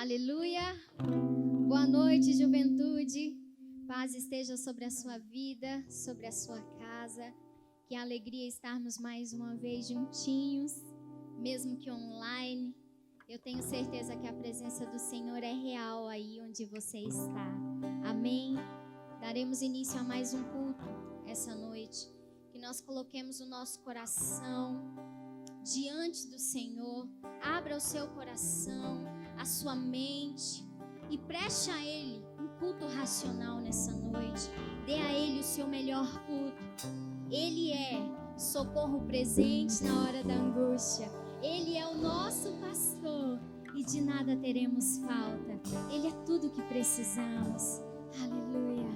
Aleluia. Boa noite, juventude. Paz esteja sobre a sua vida, sobre a sua casa. Que alegria estarmos mais uma vez juntinhos, mesmo que online. Eu tenho certeza que a presença do Senhor é real aí onde você está. Amém? Daremos início a mais um culto essa noite. Que nós coloquemos o nosso coração diante do Senhor. Abra o seu coração, a sua mente e preste a Ele um culto racional nessa noite. Dê a Ele o seu melhor culto. Ele é socorro presente na hora da angústia. Ele é o nosso pastor e de nada teremos falta. Ele é tudo o que precisamos. Aleluia.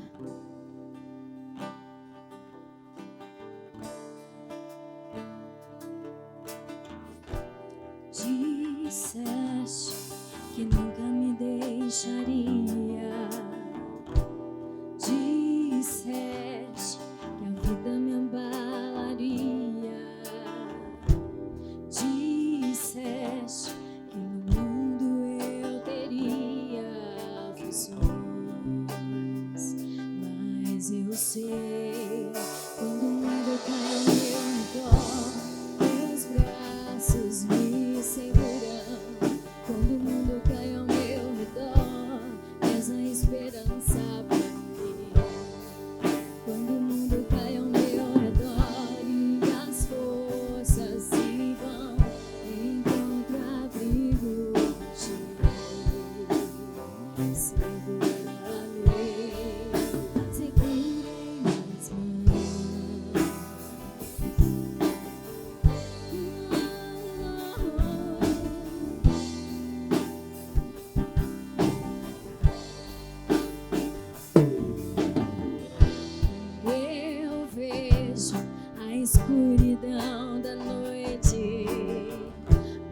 Disseste que nunca me deixaria. Disseste que a vida me abalaria. Disseste que no mundo eu teria aflições, mas eu sei quando o mundo cai ao meu redor, teus braços me seguram. Quando o mundo cai ao meu redor, és a esperança pra mim. Quando o mundo cai ao meu redor e as forças se vão, encontro abrigo em ti. Segura-me, segura em minhas mãos. Eu vejo a escuridão da noite,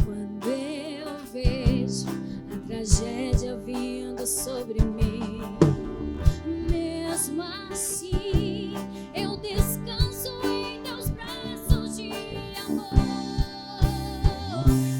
quando eu vejo a tragédia vindo sobre mim, mesmo assim eu descanso em teus braços de amor,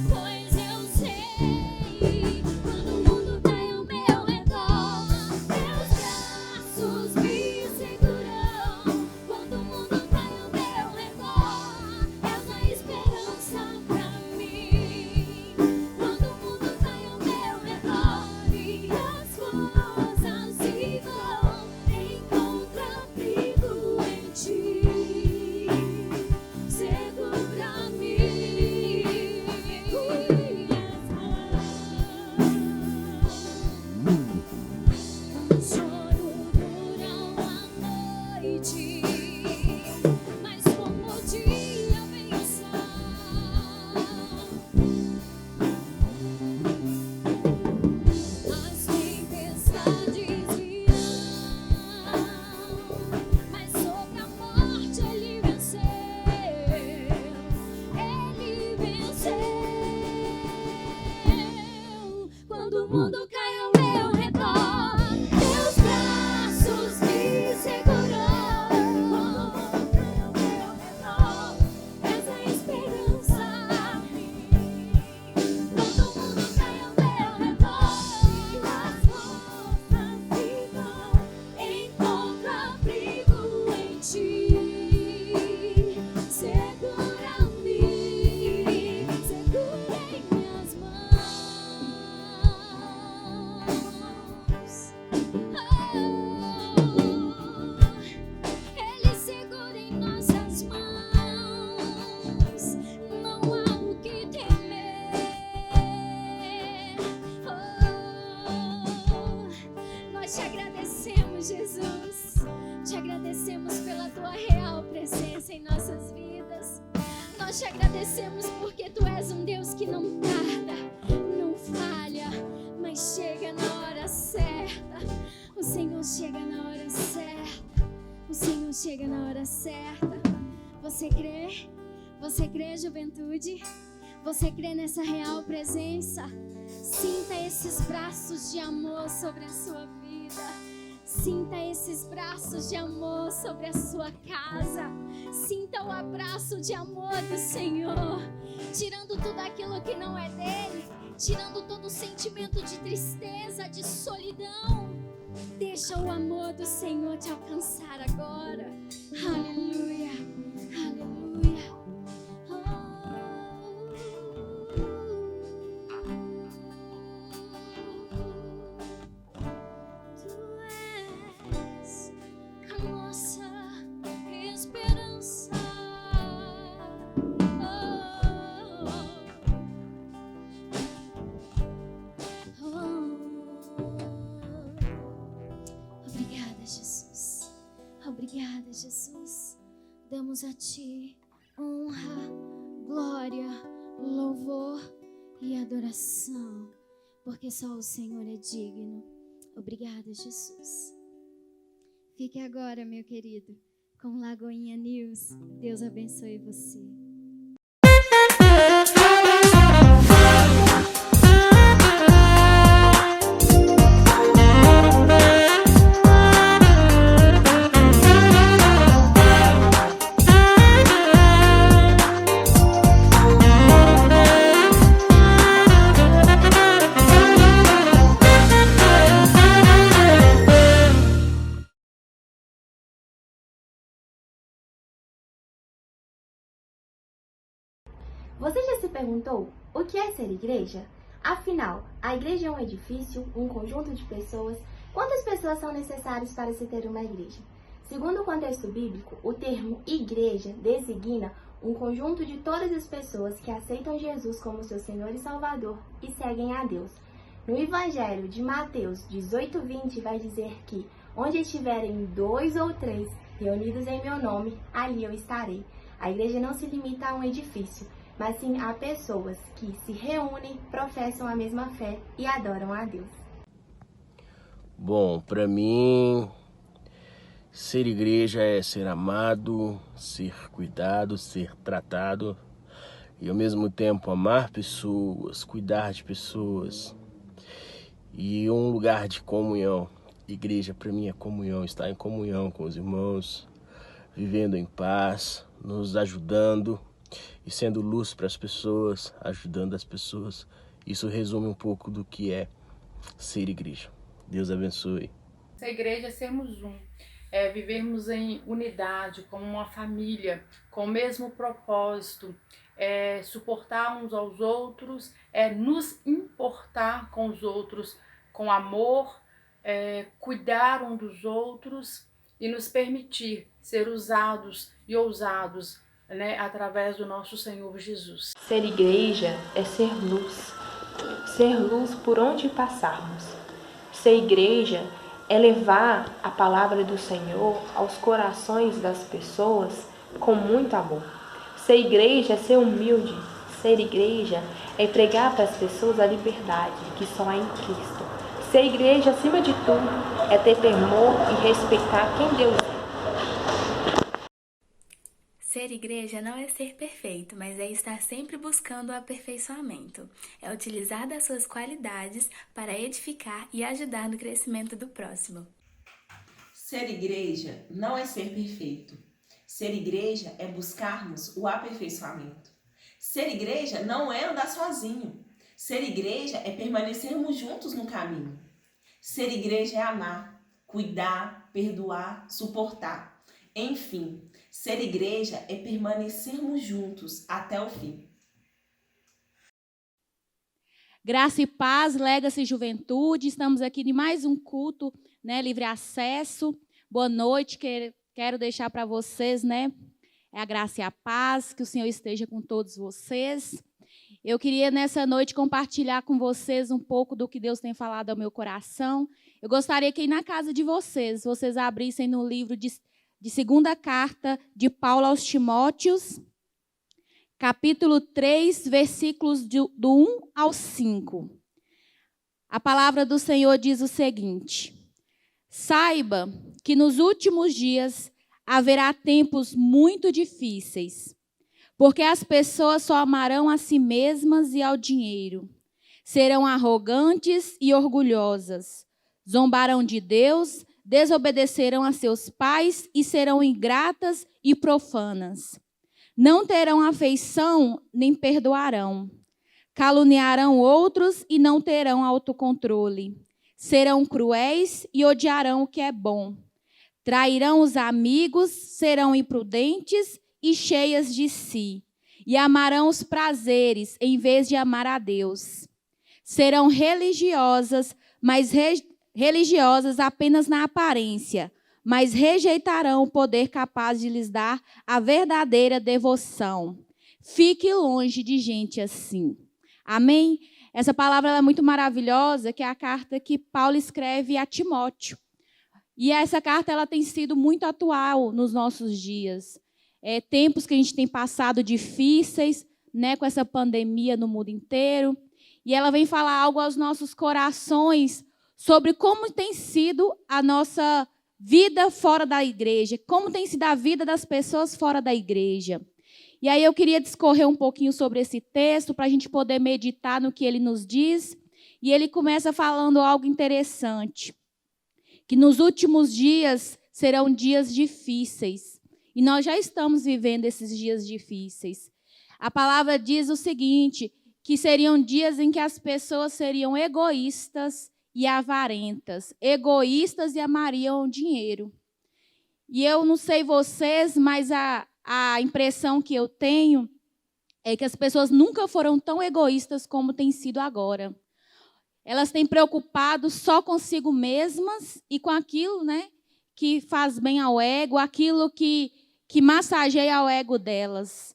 pois eu sei quando o mundo cai ao meu redor, teus braços me seguram. Quando o mundo cai ao meu redor, és a esperança pra mim. Quando o mundo cai ao meu redor e as forças se vão, encontro abrigo em ti. Segura-me em minhas mãos. O choro dura uma noite, mas como o dia vem o sol. As tempestades virão, mas sobre a morte ele venceu. Ele venceu. Quando o mundo cai ao meu redor, teus braços me seguram. Quando o mundo cai ao meu redor, és a esperança pra mim. Quando o mundo cai ao meu redor e as forças se vão, encontro abrigo em ti. Segura-me, segura em minhas mãos. Ele segura em nossas mãos, não há o que temer. Nós te agradecemos, Jesus. Te agradecemos pela tua real presença em nossas vidas. Nós te agradecemos porque tu és um Deus que não tarda, não falha, mas chega na hora certa. O Senhor chega na hora certa. O Senhor chega na hora certa. Você crê? Você crê, juventude? Você crê nessa real presença? Sinta esses braços de amor sobre a sua vida. Sinta esses braços de amor sobre a sua casa. Sinta o abraço de amor do Senhor, tirando tudo aquilo que não é dele, tirando todo o sentimento de tristeza, de solidão. Deixa o amor do Senhor te alcançar agora. Aleluia, aleluia. Tu és a nossa esperança. Obrigada, Jesus. Obrigada, Jesus. Damos a Ti honra, glória, louvor e adoração, porque só o Senhor é digno. Obrigada, Jesus. Fique agora, meu querido, com Lagoinha News. Deus abençoe você. Você já se perguntou o que é ser igreja? Afinal, a igreja é um edifício, um conjunto de pessoas. Quantas pessoas são necessárias para se ter uma igreja? Segundo o contexto bíblico, o termo igreja designa um conjunto de todas as pessoas que aceitam Jesus como seu Senhor e Salvador e seguem a Deus. No Evangelho de Mateus 18:20 vai dizer que onde estiverem 2 ou 3 reunidos em meu nome, ali eu estarei. A igreja não se limita a um edifício, mas sim a pessoas que se reúnem, professam a mesma fé e adoram a Deus. Bom, para mim, ser igreja é ser amado, ser cuidado, ser tratado e ao mesmo tempo amar pessoas, cuidar de pessoas e um lugar de comunhão. Igreja para mim é comunhão, estar em comunhão com os irmãos, vivendo em paz, nos ajudando e sendo luz para as pessoas, ajudando as pessoas. Isso resume um pouco do que é ser igreja. Deus abençoe. Ser igreja é sermos um, é vivermos em unidade, como uma família, com o mesmo propósito, é suportar uns aos outros, é nos importar com os outros, com amor, cuidar um dos outros e nos permitir ser usados e ousados, né, através do nosso Senhor Jesus. Ser igreja é ser luz por onde passarmos. Ser igreja é levar a palavra do Senhor aos corações das pessoas com muito amor. Ser igreja é ser humilde. Ser igreja é pregar para as pessoas a liberdade que só há em Cristo. Ser igreja, acima de tudo, é ter temor e respeitar quem Deus é. Ser igreja não é ser perfeito, mas é estar sempre buscando o aperfeiçoamento. É utilizar das suas qualidades para edificar e ajudar no crescimento do próximo. Ser igreja não é ser perfeito. Ser igreja é buscarmos o aperfeiçoamento. Ser igreja não é andar sozinho. Ser igreja é permanecermos juntos no caminho. Ser igreja é amar, cuidar, perdoar, suportar. Enfim, ser igreja é permanecermos juntos até o fim. Graça e paz, Legacy Juventude. Estamos aqui em mais um culto, né, livre acesso. Boa noite, quero deixar para vocês, né, a graça e a paz, que o Senhor esteja com todos vocês. Eu queria, nessa noite, compartilhar com vocês um pouco do que Deus tem falado ao meu coração. Eu gostaria que, na casa de vocês abrissem no livro de segunda carta de Paulo aos Timóteos, capítulo 3, versículos do 1 ao 5. A palavra do Senhor diz o seguinte: saiba que nos últimos dias haverá tempos muito difíceis, porque as pessoas só amarão a si mesmas e ao dinheiro. Serão arrogantes e orgulhosas, zombarão de Deus, desobedecerão a seus pais e serão ingratas e profanas. Não terão afeição nem perdoarão. Caluniarão outros e não terão autocontrole. Serão cruéis e odiarão o que é bom. Trairão os amigos, serão imprudentes e cheias de si. E amarão os prazeres em vez de amar a Deus. Serão religiosas, mas religiosas apenas na aparência, mas rejeitarão o poder capaz de lhes dar a verdadeira devoção. Fique longe de gente assim. Amém? Essa palavra é muito maravilhosa, que é a carta que Paulo escreve a Timóteo. E essa carta ela tem sido muito atual nos nossos dias. Tempos que a gente tem passado difíceis, né, com essa pandemia no mundo inteiro. E ela vem falar algo aos nossos corações sobre como tem sido a nossa vida fora da igreja, como tem sido a vida das pessoas fora da igreja. E aí eu queria discorrer um pouquinho sobre esse texto para a gente poder meditar no que ele nos diz. E ele começa falando algo interessante, que nos últimos dias serão dias difíceis. E nós já estamos vivendo esses dias difíceis. A palavra diz o seguinte, que seriam dias em que as pessoas seriam egoístas e avarentas. Egoístas e amariam dinheiro. E eu não sei vocês, mas a impressão que eu tenho é que as pessoas nunca foram tão egoístas como tem sido agora. Elas têm preocupado só consigo mesmas e com aquilo, né, que faz bem ao ego, aquilo que massageia o ego delas.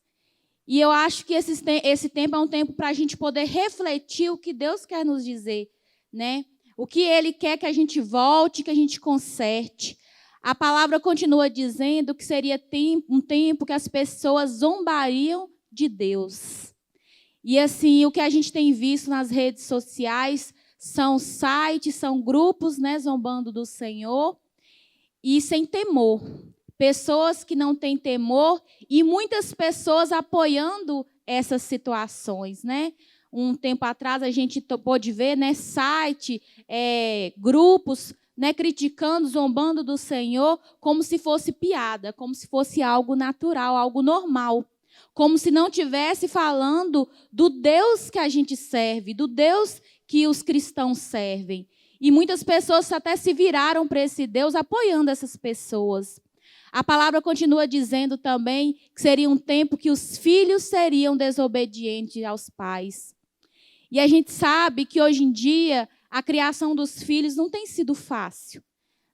E eu acho que esse tempo é um tempo para a gente poder refletir o que Deus quer nos dizer, né? O que Ele quer que a gente volte, que a gente conserte. A palavra continua dizendo que seria um tempo que as pessoas zombariam de Deus. E assim, o que a gente tem visto nas redes sociais são sites, são grupos, né, zombando do Senhor e sem temor. Pessoas que não têm temor e muitas pessoas apoiando essas situações, né? Um tempo atrás a gente pôde ver, né, site, grupos, né, criticando, zombando do Senhor como se fosse piada, como se fosse algo natural, algo normal. Como se não estivesse falando do Deus que a gente serve, do Deus que os cristãos servem. E muitas pessoas até se viraram para esse Deus apoiando essas pessoas. A palavra continua dizendo também que seria um tempo que os filhos seriam desobedientes aos pais. E a gente sabe que hoje em dia a criação dos filhos não tem sido fácil,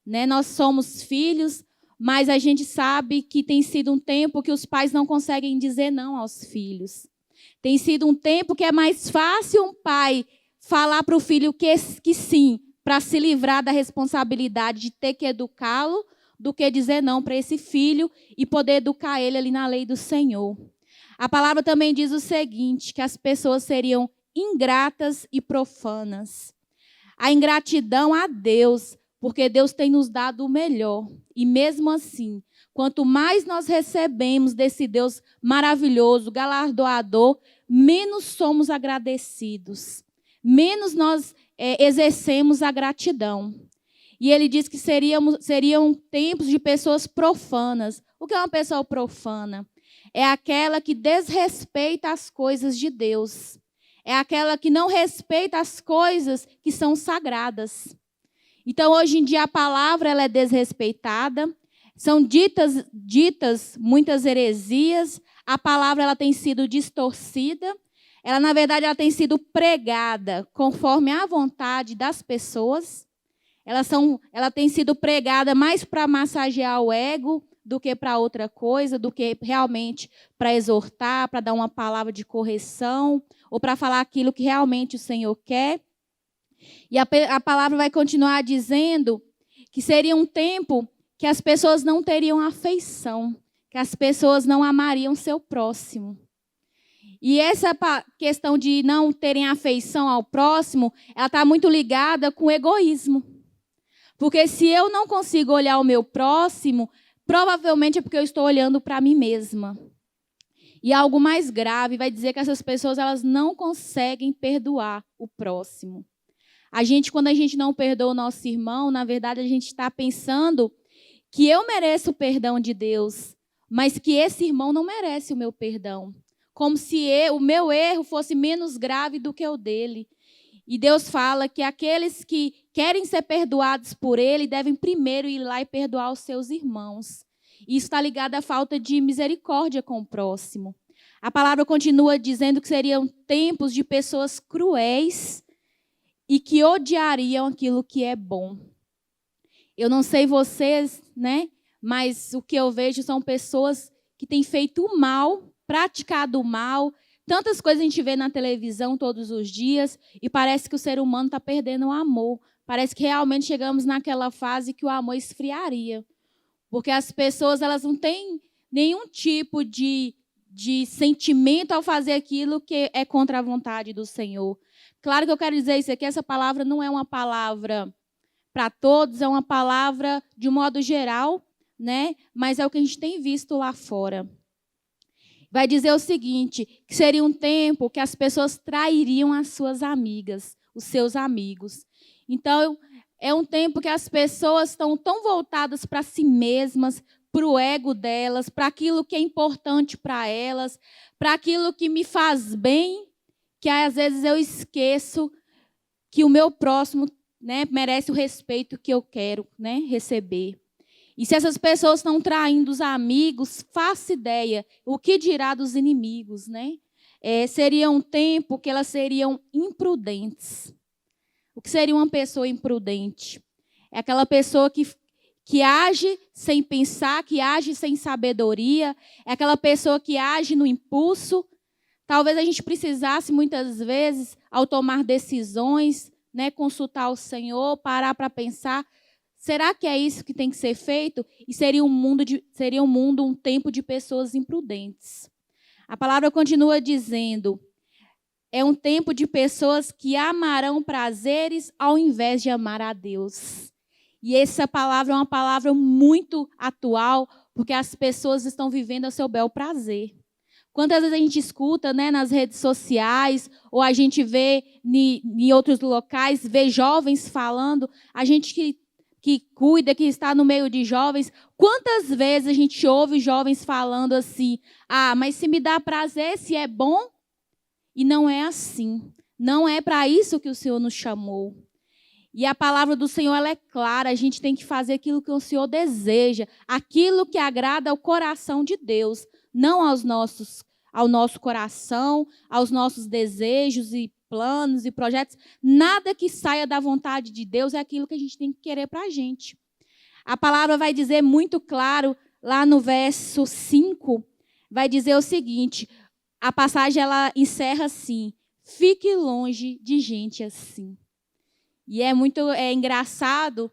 né? Nós somos filhos, mas a gente sabe que tem sido um tempo que os pais não conseguem dizer não aos filhos. Tem sido um tempo que é mais fácil um pai falar para o filho que sim, para se livrar da responsabilidade de ter que educá-lo, do que dizer não para esse filho e poder educar ele ali na lei do Senhor. A palavra também diz o seguinte, que as pessoas seriam ingratas e profanas. A ingratidão a Deus, porque Deus tem nos dado o melhor. E mesmo assim, quanto mais nós recebemos desse Deus maravilhoso, galardoador, menos somos agradecidos, menos nós exercemos a gratidão. E ele diz que seriam tempos de pessoas profanas. O que é uma pessoa profana? É aquela que desrespeita as coisas de Deus. É aquela que não respeita as coisas que são sagradas. Então, hoje em dia, a palavra ela é desrespeitada. São ditas muitas heresias. A palavra ela tem sido distorcida. Ela, na verdade, ela tem sido pregada conforme a vontade das pessoas. Ela tem sido pregada mais para massagear o ego do que para outra coisa, do que realmente para exortar, para dar uma palavra de correção, ou para falar aquilo que realmente o Senhor quer. E a palavra vai continuar dizendo que seria um tempo que as pessoas não teriam afeição, que as pessoas não amariam seu próximo. E essa questão de não terem afeição ao próximo, ela está muito ligada com o egoísmo. Porque se eu não consigo olhar o meu próximo, provavelmente é porque eu estou olhando para mim mesma. E algo mais grave vai dizer que essas pessoas elas não conseguem perdoar o próximo. Quando a gente não perdoa o nosso irmão, na verdade a gente está pensando que eu mereço o perdão de Deus, mas que esse irmão não merece o meu perdão. Como se o meu erro fosse menos grave do que o dele. E Deus fala que aqueles que querem ser perdoados por Ele devem primeiro ir lá e perdoar os seus irmãos. Isso está ligado à falta de misericórdia com o próximo. A palavra continua dizendo que seriam tempos de pessoas cruéis e que odiariam aquilo que é bom. Eu não sei vocês, né? Mas o que eu vejo são pessoas que têm feito o mal, praticado o mal. Tantas coisas a gente vê na televisão todos os dias e parece que o ser humano está perdendo o amor. Parece que realmente chegamos naquela fase que o amor esfriaria. Porque as pessoas elas não têm nenhum tipo de sentimento ao fazer aquilo que é contra a vontade do Senhor. Claro que eu quero dizer isso aqui, essa palavra não é uma palavra para todos, é uma palavra de um modo geral, né? Mas é o que a gente tem visto lá fora. Vai dizer o seguinte, que seria um tempo que as pessoas trairiam as suas amigas, os seus amigos. Então, é um tempo que as pessoas estão tão voltadas para si mesmas, para o ego delas, para aquilo que é importante para elas, para aquilo que me faz bem, que às vezes eu esqueço que o meu próximo, né, merece o respeito que eu quero, né, receber. E se essas pessoas estão traindo os amigos, faça ideia, o que dirá dos inimigos, né? Seria um tempo que elas seriam imprudentes. O que seria uma pessoa imprudente? É aquela pessoa que age sem pensar, que age sem sabedoria, é aquela pessoa que age no impulso. Talvez a gente precisasse, muitas vezes, ao tomar decisões, né, consultar o Senhor, parar para pensar, será que é isso que tem que ser feito? E seria um tempo de pessoas imprudentes. A palavra continua dizendo, é um tempo de pessoas que amarão prazeres ao invés de amar a Deus. E essa palavra é uma palavra muito atual, porque as pessoas estão vivendo ao seu bel prazer. Quantas vezes a gente escuta, né, nas redes sociais, ou a gente vê em outros locais, vê jovens falando, a gente que cuida, que está no meio de jovens, quantas vezes a gente ouve jovens falando assim, mas se me dá prazer, se é bom? E não é assim. Não é para isso que o Senhor nos chamou. E a palavra do Senhor ela é clara, a gente tem que fazer aquilo que o Senhor deseja, aquilo que agrada ao coração de Deus, não ao nosso coração, aos nossos desejos e planos e projetos, nada que saia da vontade de Deus é aquilo que a gente tem que querer para a gente. A palavra vai dizer muito claro, lá no verso 5, vai dizer o seguinte, a passagem ela encerra assim, fique longe de gente assim. E é engraçado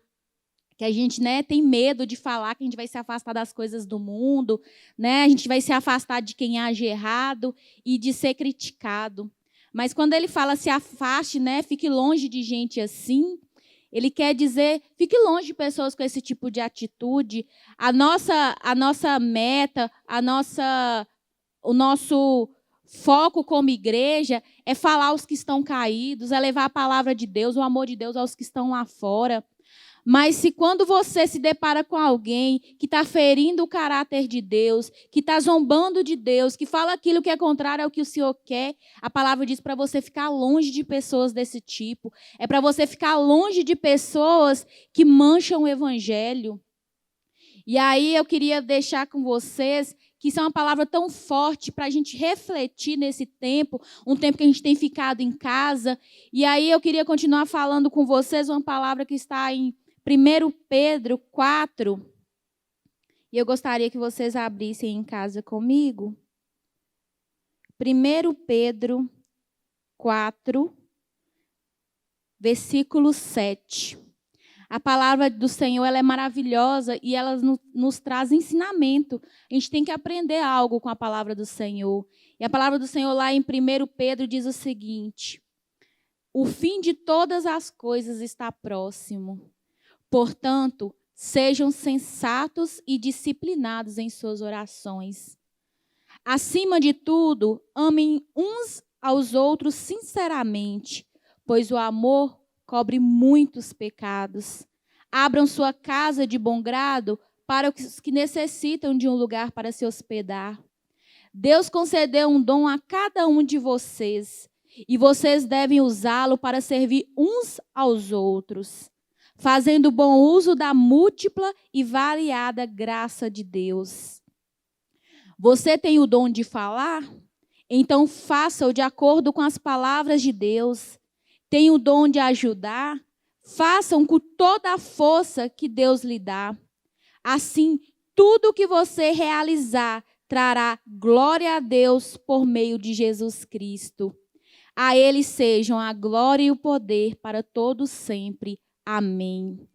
que a gente, né, tem medo de falar que a gente vai se afastar das coisas do mundo, né, a gente vai se afastar de quem age errado e de ser criticado. Mas quando ele fala se afaste, né, fique longe de gente assim, ele quer dizer, fique longe de pessoas com esse tipo de atitude. A nossa meta, o nosso foco como igreja é falar aos que estão caídos, é levar a palavra de Deus, o amor de Deus aos que estão lá fora. Mas se quando você se depara com alguém que está ferindo o caráter de Deus, que está zombando de Deus, que fala aquilo que é contrário ao que o Senhor quer, a palavra diz para você ficar longe de pessoas desse tipo. É para você ficar longe de pessoas que mancham o evangelho. E aí eu queria deixar com vocês que isso é uma palavra tão forte para a gente refletir nesse tempo, um tempo que a gente tem ficado em casa. E aí eu queria continuar falando com vocês uma palavra que está em 1 Pedro 4, e eu gostaria que vocês abrissem em casa comigo. 1 Pedro 4, versículo 7. A palavra do Senhor ela é maravilhosa e ela nos traz ensinamento. A gente tem que aprender algo com a palavra do Senhor. E a palavra do Senhor lá em 1 Pedro diz o seguinte, o fim de todas as coisas está próximo. Portanto, sejam sensatos e disciplinados em suas orações. Acima de tudo, amem uns aos outros sinceramente, pois o amor cobre muitos pecados. Abram sua casa de bom grado para os que necessitam de um lugar para se hospedar. Deus concedeu um dom a cada um de vocês, e vocês devem usá-lo para servir uns aos outros, fazendo bom uso da múltipla e variada graça de Deus. Você tem o dom de falar? Então faça-o de acordo com as palavras de Deus. Tem o dom de ajudar? Façam com toda a força que Deus lhe dá. Assim, tudo o que você realizar trará glória a Deus por meio de Jesus Cristo. A Ele sejam a glória e o poder para todos sempre. Amém.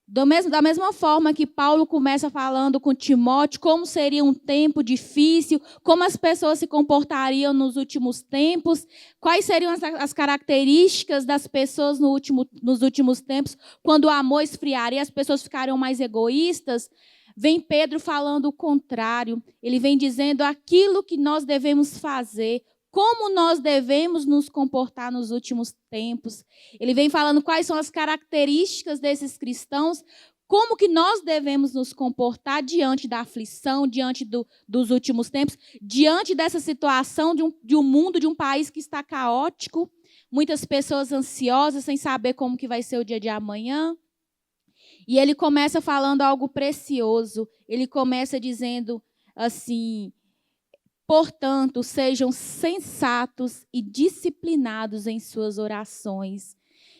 Da mesma forma que Paulo começa falando com Timóteo, como seria um tempo difícil, como as pessoas se comportariam nos últimos tempos, quais seriam as características das pessoas nos últimos tempos, quando o amor esfriaria, as pessoas ficariam mais egoístas. Vem Pedro falando o contrário. Ele vem dizendo aquilo que nós devemos fazer, como nós devemos nos comportar nos últimos tempos. Ele vem falando quais são as características desses cristãos, como que nós devemos nos comportar diante da aflição, diante dos últimos tempos, diante dessa situação de um mundo, de um país que está caótico, muitas pessoas ansiosas, sem saber como que vai ser o dia de amanhã. E ele começa falando algo precioso. Ele começa dizendo assim: portanto, sejam sensatos e disciplinados em suas orações.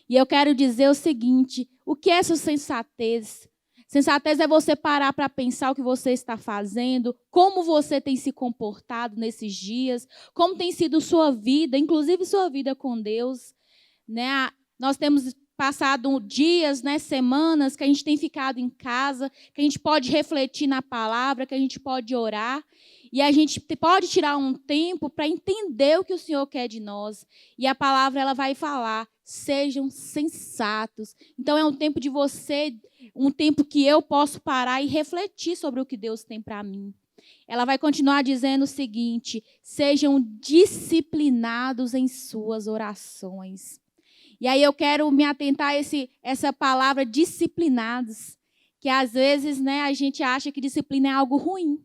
E eu quero dizer o seguinte: o que é essa sensatez? Sensatez é você parar para pensar o que você está fazendo, como você tem se comportado nesses dias, como tem sido sua vida, inclusive sua vida com Deus. Né? Nós temos passado dias, né, semanas, que a gente tem ficado em casa, que a gente pode refletir na palavra, que a gente pode orar. E a gente pode tirar um tempo para entender o que o Senhor quer de nós. E a palavra ela vai falar: sejam sensatos. Então é um tempo de você, um tempo que eu posso parar e refletir sobre o que Deus tem para mim. Ela vai continuar dizendo o seguinte: sejam disciplinados em suas orações. E aí eu quero me atentar a essa palavra disciplinados, que às vezes, né, a gente acha que disciplina é algo ruim.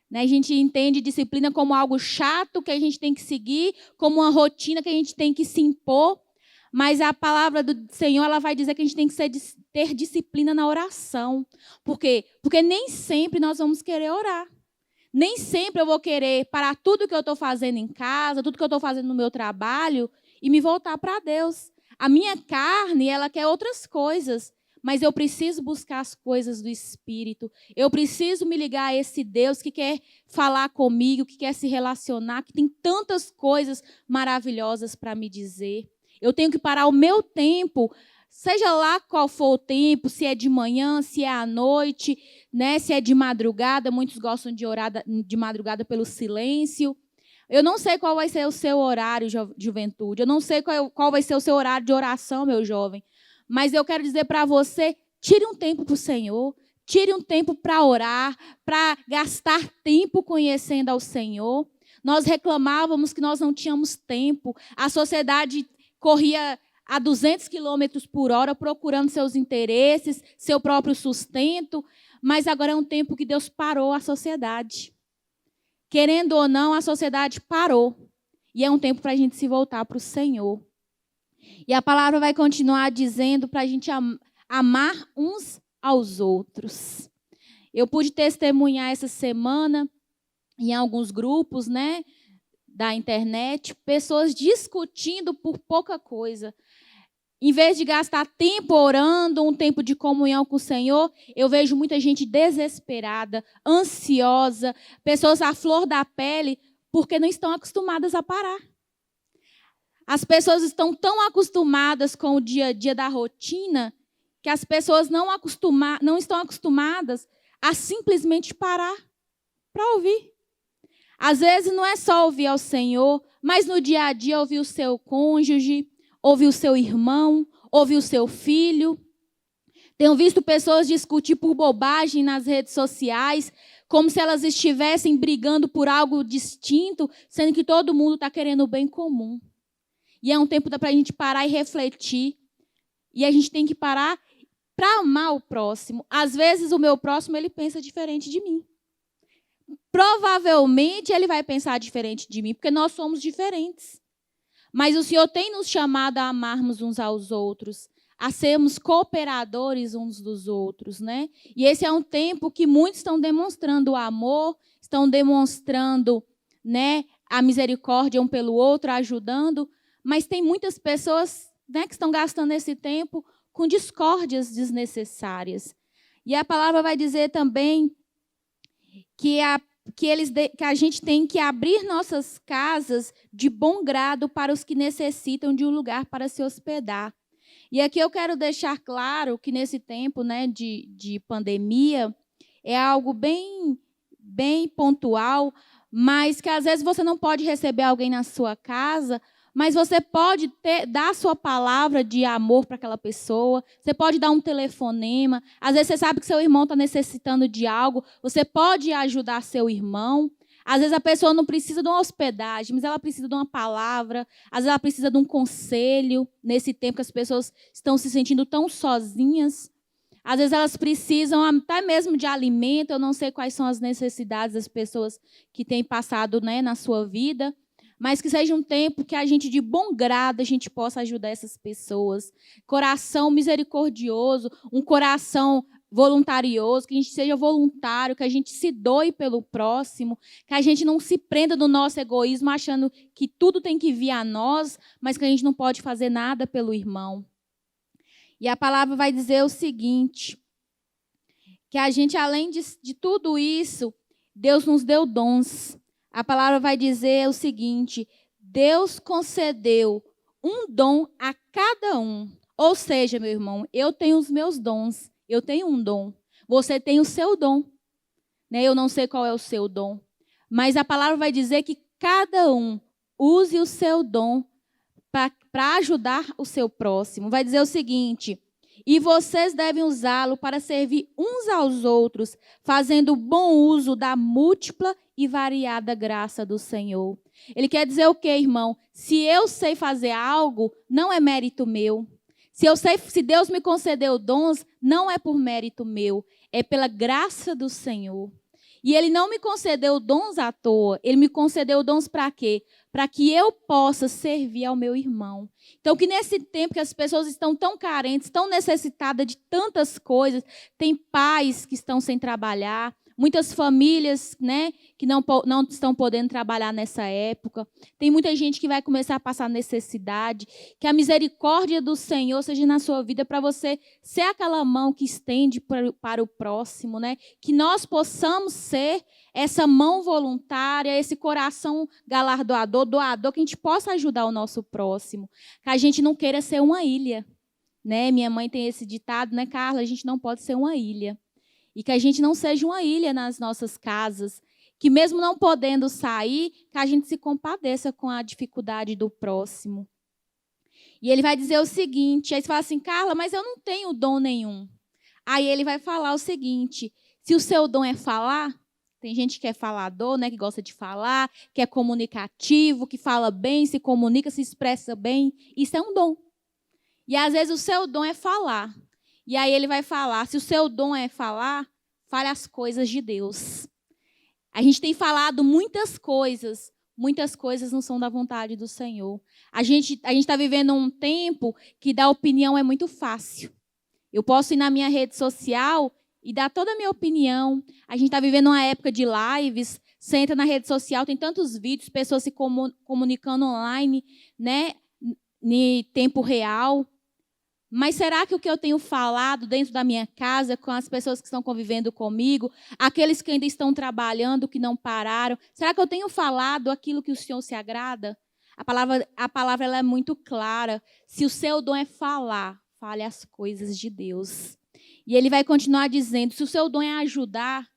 Né? A gente entende disciplina como algo chato que a gente tem que seguir, como uma rotina que a gente tem que se impor. Mas a palavra do Senhor ela vai dizer que a gente tem que ter disciplina na oração. Por quê? Porque nem sempre nós vamos querer orar. Nem sempre eu vou querer parar tudo que eu estou fazendo em casa, tudo que eu estou fazendo no meu trabalho e me voltar para Deus. A minha carne, ela quer outras coisas, mas eu preciso buscar as coisas do Espírito. Eu preciso me ligar a esse Deus que quer falar comigo, que quer se relacionar, que tem tantas coisas maravilhosas para me dizer. Eu tenho que parar o meu tempo, seja lá qual for o tempo, se é de manhã, se é à noite, né, se é de madrugada. Muitos gostam de orar de madrugada pelo silêncio. Eu não sei qual vai ser o seu horário, juventude. Eu não sei qual vai ser o seu horário de oração, meu jovem. Mas eu quero dizer para você, tire um tempo para o Senhor. Tire um tempo para orar, para gastar tempo conhecendo ao Senhor. Nós reclamávamos que nós não tínhamos tempo. A sociedade corria a 200 km por hora procurando seus interesses, seu próprio sustento. Mas agora é um tempo que Deus parou a sociedade. Querendo ou não, a sociedade parou. E é um tempo para a gente se voltar para o Senhor. E a palavra vai continuar dizendo para a gente amar uns aos outros. Eu pude testemunhar essa semana em alguns grupos, né, da internet, pessoas discutindo por pouca coisa. Em vez de gastar tempo orando, um tempo de comunhão com o Senhor, eu vejo muita gente desesperada, ansiosa, pessoas à flor da pele, porque não estão acostumadas a parar. As pessoas estão tão acostumadas com o dia a dia da rotina, que as pessoas não estão acostumadas a simplesmente parar para ouvir. Às vezes não é só ouvir ao Senhor, mas no dia a dia ouvir o seu cônjuge, ouvir o seu irmão, ouvir o seu filho. Tenho visto pessoas discutir por bobagem nas redes sociais, como se elas estivessem brigando por algo distinto, sendo que todo mundo está querendo o bem comum. E é um tempo para a gente parar e refletir. E a gente tem que parar para amar o próximo. Às vezes o meu próximo ele pensa diferente de mim. Provavelmente ele vai pensar diferente de mim, porque nós somos diferentes. Mas o Senhor tem nos chamado a amarmos uns aos outros, a sermos cooperadores uns dos outros, né? E esse é um tempo que muitos estão demonstrando o amor, estão demonstrando, né, a misericórdia um pelo outro, ajudando, mas tem muitas pessoas, né, que estão gastando esse tempo com discórdias desnecessárias. E a palavra vai dizer também que a gente tem que abrir nossas casas de bom grado para os que necessitam de um lugar para se hospedar. E aqui eu quero deixar claro que nesse tempo, né, de pandemia, é algo bem pontual, mas que às vezes você não pode receber alguém na sua casa, mas você pode dar a sua palavra de amor para aquela pessoa, você pode dar um telefonema, às vezes você sabe que seu irmão está necessitando de algo, você pode ajudar seu irmão. Às vezes a pessoa não precisa de uma hospedagem, mas ela precisa de uma palavra, às vezes ela precisa de um conselho, nesse tempo que as pessoas estão se sentindo tão sozinhas. Às vezes elas precisam até mesmo de alimento, eu não sei quais são as necessidades das pessoas que têm passado, né, na sua vida, mas que seja um tempo que a gente, de bom grado, a gente possa ajudar essas pessoas. Coração misericordioso, um coração voluntarioso, que a gente seja voluntário, que a gente se doe pelo próximo, que a gente não se prenda no nosso egoísmo achando que tudo tem que vir a nós, mas que a gente não pode fazer nada pelo irmão. E a palavra vai dizer o seguinte, que a gente, além de tudo isso, Deus nos deu dons. A palavra vai dizer o seguinte, Deus concedeu um dom a cada um. Ou seja, meu irmão, eu tenho os meus dons, eu tenho um dom, você tem o seu dom. Né? Eu não sei qual é o seu dom, mas a palavra vai dizer que cada um use o seu dom para ajudar o seu próximo. Vai dizer o seguinte, e vocês devem usá-lo para servir uns aos outros, fazendo bom uso da múltipla e variada graça do Senhor. Ele quer dizer o quê, irmão? Se eu sei fazer algo, não é mérito meu. Se Deus me concedeu dons, não é por mérito meu, é pela graça do Senhor. E Ele não me concedeu dons à toa, Ele me concedeu dons para quê? Para que eu possa servir ao meu irmão. Então, que nesse tempo que as pessoas estão tão carentes, tão necessitadas de tantas coisas, tem pais que estão sem trabalhar, muitas famílias, né, que não estão podendo trabalhar nessa época. Tem muita gente que vai começar a passar necessidade. Que a misericórdia do Senhor seja na sua vida para você ser aquela mão que estende para o próximo, né? Que nós possamos ser essa mão voluntária, esse coração galardoador, doador, que a gente possa ajudar o nosso próximo. Que a gente não queira ser uma ilha, né? Minha mãe tem esse ditado, né, Carla? A gente não pode ser uma ilha. E que a gente não seja uma ilha nas nossas casas, que mesmo não podendo sair, que a gente se compadeça com a dificuldade do próximo. E ele vai dizer o seguinte, aí você fala assim, Carla, mas eu não tenho dom nenhum. Aí ele vai falar o seguinte, se o seu dom é falar, tem gente que é falador, né, que gosta de falar, que é comunicativo, que fala bem, se comunica, se expressa bem, isso é um dom. E às vezes o seu dom é falar. E aí ele vai falar, se o seu dom é falar, fale as coisas de Deus. A gente tem falado muitas coisas não são da vontade do Senhor. A gente está vivendo um tempo que dar opinião é muito fácil. Eu posso ir na minha rede social e dar toda a minha opinião. A gente está vivendo uma época de lives, você entra na rede social, tem tantos vídeos, pessoas se comunicando online, né, em tempo real. Mas será que o que eu tenho falado dentro da minha casa, com as pessoas que estão convivendo comigo, aqueles que ainda estão trabalhando, que não pararam, será que eu tenho falado aquilo que o Senhor se agrada? A palavra ela é muito clara. Se o seu dom é falar, fale as coisas de Deus. E ele vai continuar dizendo, se o seu dom é ajudar,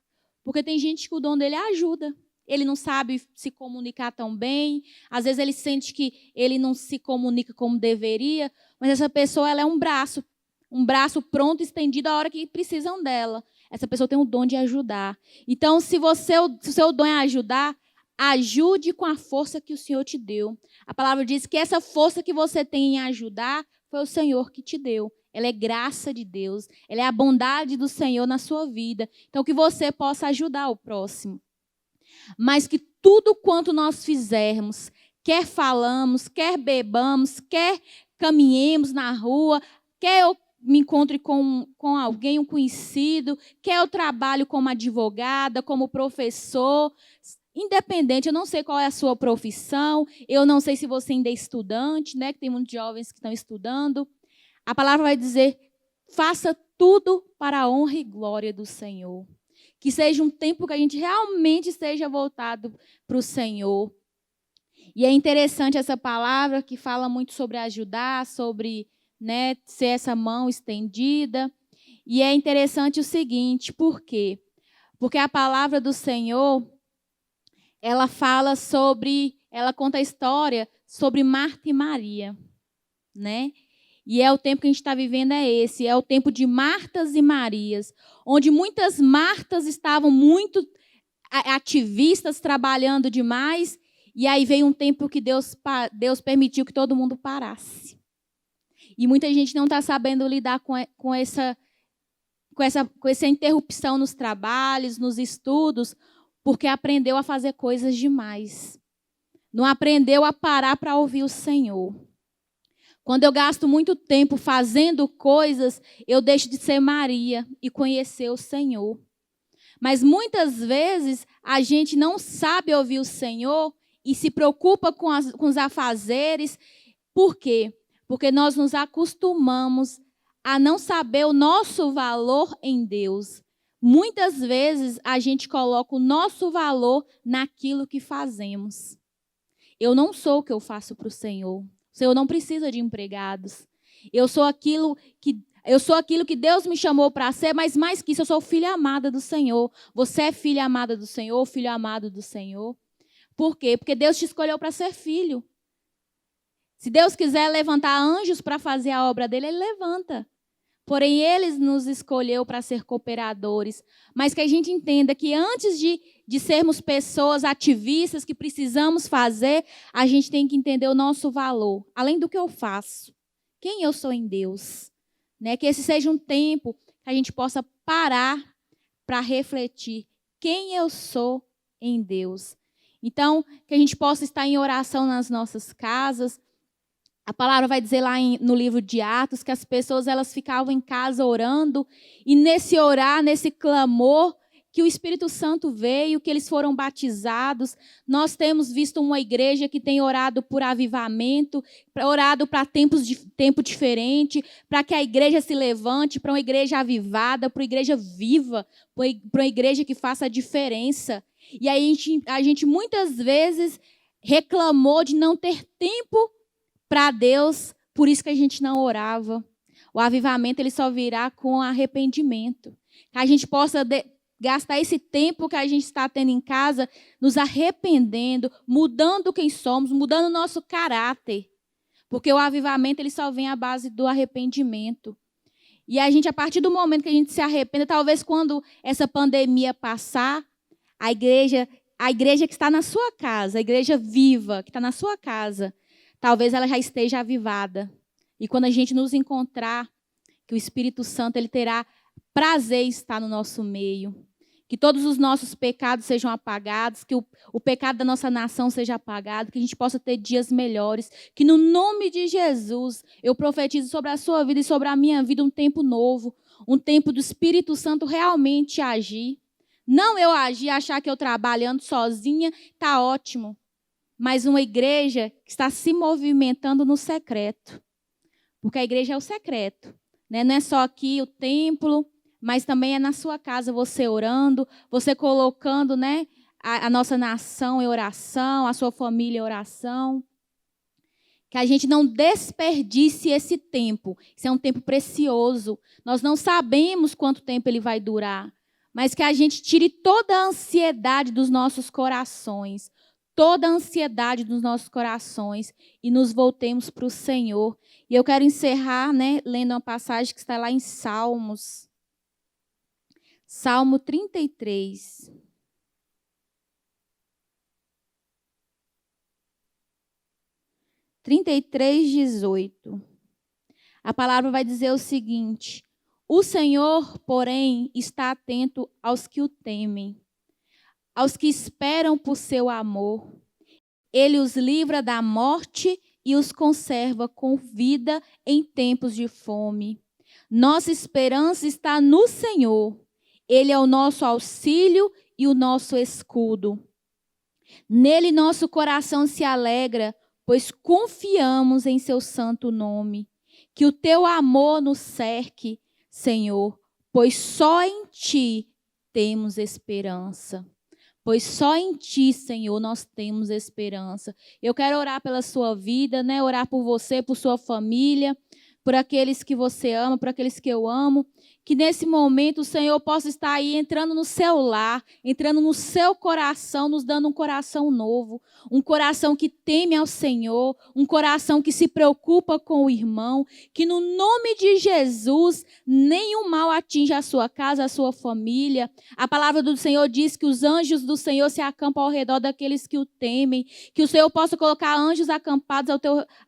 porque tem gente que o dom dele é ajuda. Ele não sabe se comunicar tão bem, às vezes ele sente que ele não se comunica como deveria, mas essa pessoa ela é um braço pronto, estendido a hora que precisam dela. Essa pessoa tem o dom de ajudar. Então, se o seu dom é ajudar, Ajude com a força que o Senhor te deu. A palavra diz que essa força que você tem em ajudar foi o Senhor que te deu. Ela é graça de Deus. Ela é a bondade do Senhor na sua vida. Então, que você possa ajudar o próximo. Mas que tudo quanto nós fizermos, quer falamos, quer bebamos, quer caminhemos na rua, quer eu me encontre com alguém, um conhecido, quer eu trabalho como advogada, como professor, independente, eu não sei qual é a sua profissão, eu não sei se você ainda é estudante, né, que tem muitos jovens que estão estudando. A palavra vai dizer, faça tudo para a honra e glória do Senhor. Que seja um tempo que a gente realmente esteja voltado para o Senhor. E é interessante essa palavra que fala muito sobre ajudar, sobre, né, ser essa mão estendida. E é interessante o seguinte, por quê? Porque a palavra do Senhor, ela fala sobre, ela conta a história sobre Marta e Maria, né? E é o tempo que a gente está vivendo é esse, é o tempo de Martas e Marias, onde muitas Martas estavam muito ativistas, trabalhando demais, e aí veio um tempo que Deus permitiu que todo mundo parasse. E muita gente não está sabendo lidar com essa interrupção nos trabalhos, nos estudos, porque aprendeu a fazer coisas demais. Não aprendeu a parar para ouvir o Senhor. Quando eu gasto muito tempo fazendo coisas, eu deixo de ser Maria e conhecer o Senhor. Mas muitas vezes a gente não sabe ouvir o Senhor e se preocupa com os afazeres. Por quê? Porque nós nos acostumamos a não saber o nosso valor em Deus. Muitas vezes a gente coloca o nosso valor naquilo que fazemos. Eu não sou o que eu faço para o Senhor. O Senhor não precisa de empregados. Eu sou aquilo que Deus me chamou para ser, mas mais que isso, eu sou filha amada do Senhor. Você é filha amada do Senhor, filho amado do Senhor. Por quê? Porque Deus te escolheu para ser filho. Se Deus quiser levantar anjos para fazer a obra dele, Ele levanta. Porém, Ele nos escolheu para ser cooperadores. Mas que a gente entenda que antes de sermos pessoas ativistas que precisamos fazer, a gente tem que entender o nosso valor. Além do que eu faço. Quem eu sou em Deus. Né? Que esse seja um tempo que a gente possa parar para refletir. Quem eu sou em Deus. Então, que a gente possa estar em oração nas nossas casas. A palavra vai dizer lá no livro de Atos que as pessoas elas ficavam em casa orando e nesse orar, nesse clamor, que o Espírito Santo veio, que eles foram batizados. Nós temos visto uma igreja que tem orado por avivamento, orado para tempo diferente, para que a igreja se levante, para uma igreja avivada, para uma igreja viva, para uma igreja que faça a diferença. E aí a gente muitas vezes reclamou de não ter tempo para Deus, por isso que a gente não orava. O avivamento ele só virá com arrependimento. Que a gente possa gastar esse tempo que a gente está tendo em casa, nos arrependendo, mudando quem somos, mudando o nosso caráter. Porque o avivamento ele só vem à base do arrependimento. E a gente, a partir do momento que a gente se arrependa, talvez quando essa pandemia passar, a igreja que está na sua casa, a igreja viva, que está na sua casa, talvez ela já esteja avivada. E quando a gente nos encontrar, que o Espírito Santo ele terá prazer em estar no nosso meio. Que todos os nossos pecados sejam apagados, que o pecado da nossa nação seja apagado, que a gente possa ter dias melhores. Que no nome de Jesus, eu profetizo sobre a sua vida e sobre a minha vida um tempo novo. Um tempo do Espírito Santo realmente agir. Não eu agir, achar que eu trabalhando sozinha, está ótimo. Mas uma igreja que está se movimentando no secreto. Porque a igreja é o secreto. Né? Não é só aqui o templo, mas também é na sua casa você orando, você colocando, né, a nossa nação em oração, a sua família em oração. Que a gente não desperdice esse tempo. Isso é um tempo precioso. Nós não sabemos quanto tempo ele vai durar. Mas que a gente tire toda a ansiedade dos nossos corações. Toda a ansiedade dos nossos corações e nos voltemos para o Senhor. E eu quero encerrar, né, lendo uma passagem que está lá em Salmos. Salmo 33. 33:18. A palavra vai dizer o seguinte: o Senhor, porém, está atento aos que o temem, aos que esperam por seu amor. Ele os livra da morte e os conserva com vida em tempos de fome. Nossa esperança está no Senhor. Ele é o nosso auxílio e o nosso escudo. Nele nosso coração se alegra, pois confiamos em seu santo nome. Que o teu amor nos cerque, Senhor, pois só em ti temos esperança. Pois só em ti, Senhor, nós temos esperança. Eu quero orar pela sua vida, né? Orar por você, por sua família, por aqueles que você ama, por aqueles que eu amo. Que nesse momento o Senhor possa estar aí entrando no seu lar, entrando no seu coração, nos dando um coração novo, um coração que teme ao Senhor, um coração que se preocupa com o irmão, que no nome de Jesus nenhum mal atinja a sua casa, a sua família. A palavra do Senhor diz que os anjos do Senhor se acampam ao redor daqueles que o temem, que o Senhor possa colocar anjos acampados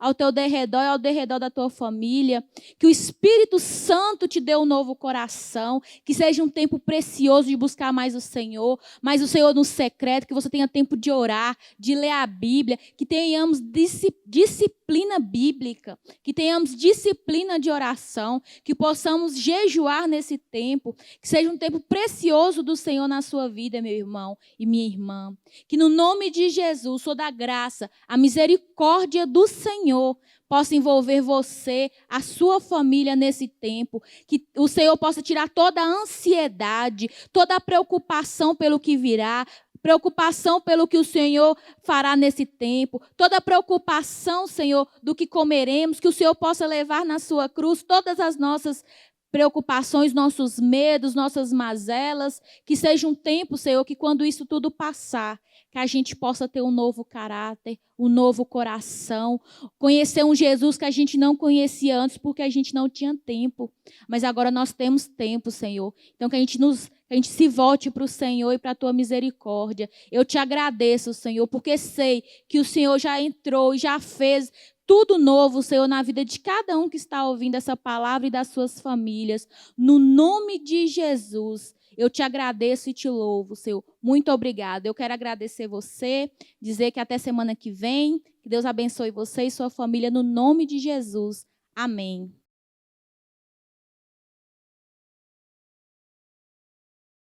ao teu derredor e ao derredor da tua família, que o Espírito Santo te dê um novo coração, que seja um tempo precioso de buscar mais o Senhor no secreto, que você tenha tempo de orar, de ler a Bíblia, que tenhamos disciplina bíblica, que tenhamos disciplina de oração, que possamos jejuar nesse tempo, que seja um tempo precioso do Senhor na sua vida, meu irmão e minha irmã. Que no nome de Jesus, toda a graça, a misericórdia do Senhor possa envolver você, a sua família nesse tempo, que o Senhor possa tirar toda a ansiedade, toda a preocupação pelo que virá, preocupação pelo que o Senhor fará nesse tempo, toda a preocupação, Senhor, do que comeremos, que o Senhor possa levar na sua cruz todas as nossas preocupações, nossos medos, nossas mazelas, que seja um tempo, Senhor, que quando isso tudo passar, que a gente possa ter um novo caráter, um novo coração, conhecer um Jesus que a gente não conhecia antes porque a gente não tinha tempo, mas agora nós temos tempo, Senhor. Então que a gente se volte para o Senhor e para a tua misericórdia. Eu te agradeço, Senhor, porque sei que o Senhor já entrou e já fez tudo novo, Senhor, na vida de cada um que está ouvindo essa palavra e das suas famílias. No nome de Jesus, eu te agradeço e te louvo, Senhor. Muito obrigada. Eu quero agradecer você, dizer que até semana que vem, que Deus abençoe você e sua família no nome de Jesus. Amém.